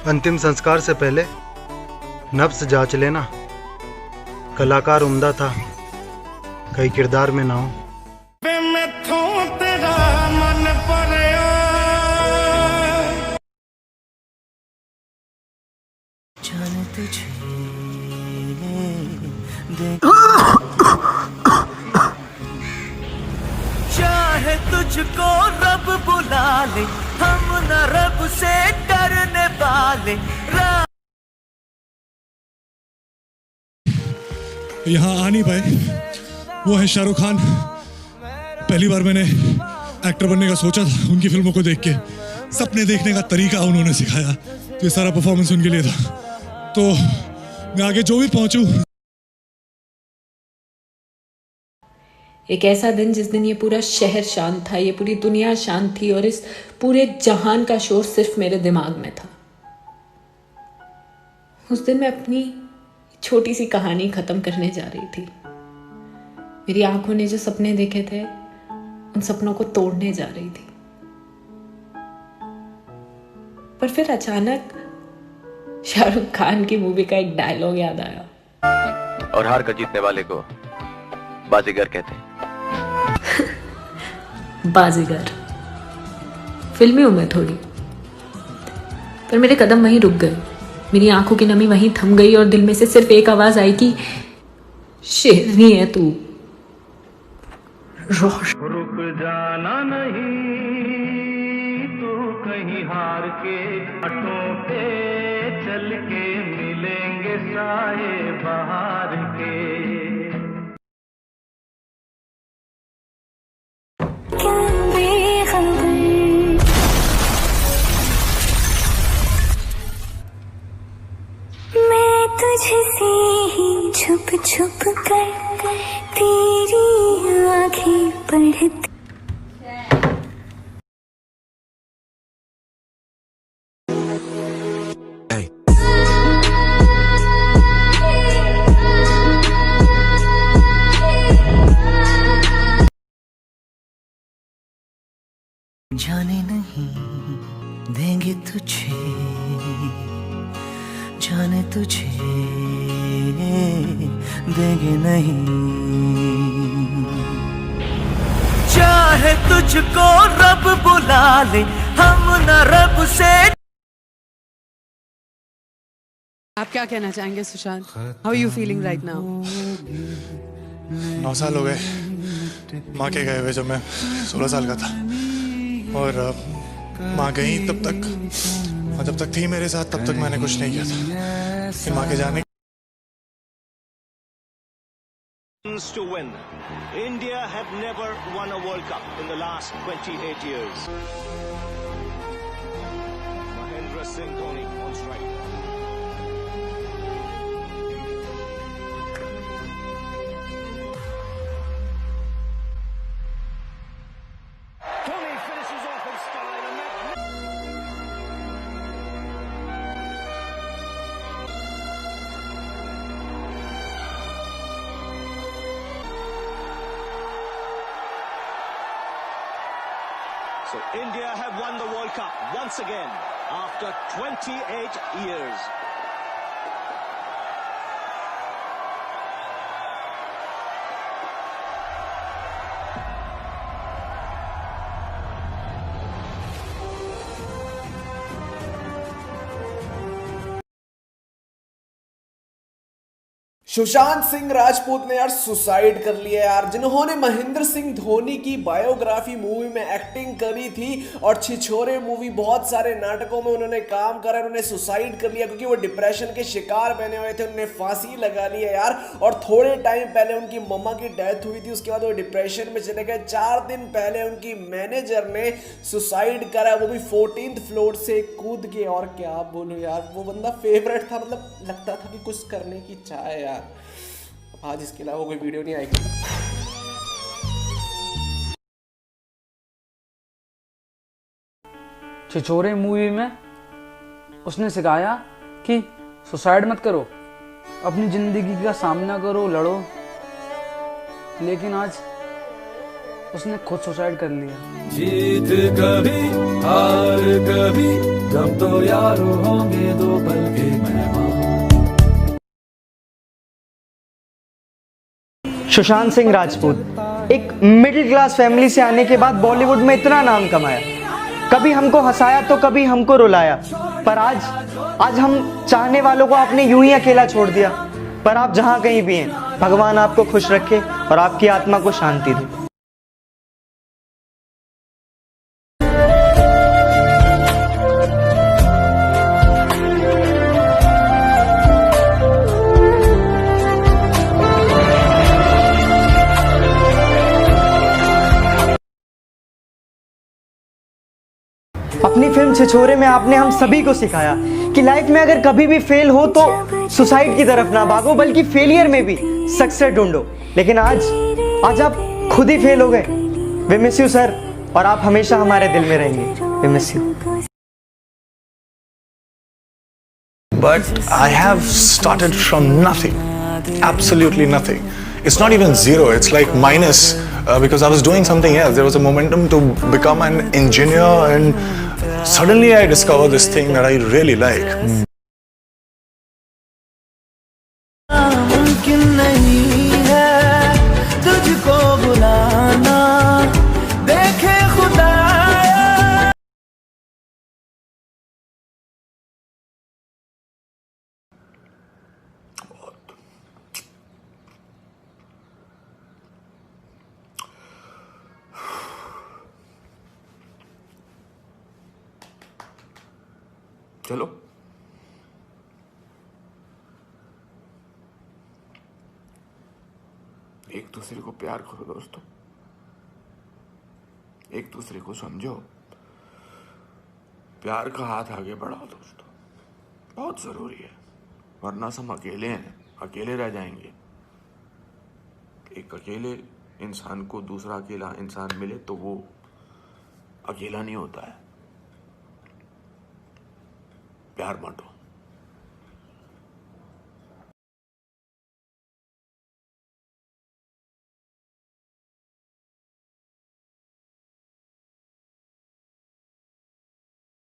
अंतिम संस्कार से पहले नफ्स जांच लेना। कलाकार उम्दा था, कई किरदार में ना हो। चाहे तुझको रब बुला ले, हम न रब से डरने वाले। यहाँ आ नहीं पाए, वो है शाहरुख खान। पहली बार मैंने एक्टर बनने का सोचा था, उनकी फिल्मों को देख के सपने देखने का तरीका उन्होंने सिखाया, तो ये सारा परफॉर्मेंस उनके लिए था। तो मैं आगे जो भी पहुंचूं। एक ऐसा दिन जिस दिन ये पूरा शहर शांत था, ये पूरी दुनिया शांत थी और इस पूरे जहान का शोर सिर्फ मेरे दिमाग में था। उस दिन मैं अपनी छोटी सी कहानी खत्म करने जा रही थी। मेरी आंखों ने जो सपने देखे थे, उन सपनों को तोड़ने जा रही थी। पर फिर अचानक शाहरुख खान की मूवी का एक डायलॉग याद आया। और हार कर जीतने वाले को बाजीगर कहते हैं। बाजीगर फिल्मी हूं मैं थोड़ी, पर मेरे कदम वहीं रुक गए, मेरी आंखों की नमी वहीं थम गई और दिल में से सिर्फ एक आवाज आई कि शेरनी है तू, रुक जाना नहीं, तू कहीं हार के घाटों पे चल के मिलेंगे साए बहार के। मैं तुझसे ही छुप छुप कर तेरी आँखें पढ़ती। जाने नहीं देंगे तुझे, जाने तुझे देंगे नहीं। चाहे तुझको रब बुला ले, हम न रब से। आप क्या कहना चाहेंगे Sushant? How you feeling right now? 9 साल हो गए माँ के गए हुए, जब मैं 16 साल का था। और माँ गई तब तक, और जब तक थी मेरे साथ तब तक मैंने कुछ नहीं किया था। फिर माँ के जाने to win. India had never won a World Cup in the last 28 years. Mahendra Singh Dhoni on strike. Dhoni finishes off in style and so India have won the World Cup once again after 28 years. Sushant Singh Rajput ने यार suicide कर लिया यार, जिन्होंने महेंद्र सिंह धोनी की biography movie में acting करी थी और छिछोरे मूवी बहुत सारे नाटकों में उन्होंने काम करा, उन्होंने सुसाइड कर लिया क्योंकि वो डिप्रेशन के शिकार बने हुए थे। उन्होंने फांसी लगा ली है यार, और थोड़े टाइम पहले उनकी मम्मा की डेथ हुई थी, उसके बाद वो डिप्रेशन में चले गए। 4 दिन पहले उनकी मैनेजर ने सुसाइड करा, वो भी 14th फ्लोर से कूद के। और क्या बोलूं यार, वो बंदा फेवरेट था, मतलब लगता था कि कुछ करने की चाह है यार। आज इसके अलावा कोई वीडियो नहीं आएगी। छिछोरे मूवी में उसने सिखाया कि सुसाइड मत करो, अपनी जिंदगी का सामना करो, लड़ो। लेकिन आज उसने खुद सुसाइड कर लिया। जीत कभी हार कभी गम तो यारो होंगे दो पल के मेहमान। सुशांत सिंह राजपूत एक मिडिल क्लास फैमिली से आने के बाद बॉलीवुड में इतना नाम कमाया, कभी हमको हंसाया तो कभी हमको रुलाया, पर आज हम चाहने वालों को आपने यूं ही अकेला छोड़ दिया। पर आप जहां कहीं भी हैं, भगवान आपको खुश रखे और आपकी आत्मा को शांति दे। अपनी फिल्म छिछोरे में आपने हम सभी को सिखाया कि लाइफ में अगर कभी भी फेल हो तो सुसाइड की तरफ ना भागो, बल्कि फेलियर में भी सक्सेस ढूंढो। लेकिन आज आप खुद ही फेल हो गए। वी मिस यू सर, और आप हमेशा हमारे दिल में रहेंगे। We miss you. But I have started from nothing, absolutely nothing. It's not even zero, it's like minus, because I was doing something else. There was a momentum to become an engineer, and suddenly I discovered this thing that I really like. मुमकिन नहीं है तुझको बुलाना, देखे खुदा। चलो एक दूसरे को प्यार करो दोस्तों, एक दूसरे को समझो, प्यार का हाथ आगे बढ़ाओ दोस्तों, बहुत जरूरी है। वरना हम अकेले हैं, अकेले रह जाएंगे। एक अकेले इंसान को दूसरा अकेला इंसान मिले तो वो अकेला नहीं होता है। प्यार बांटो।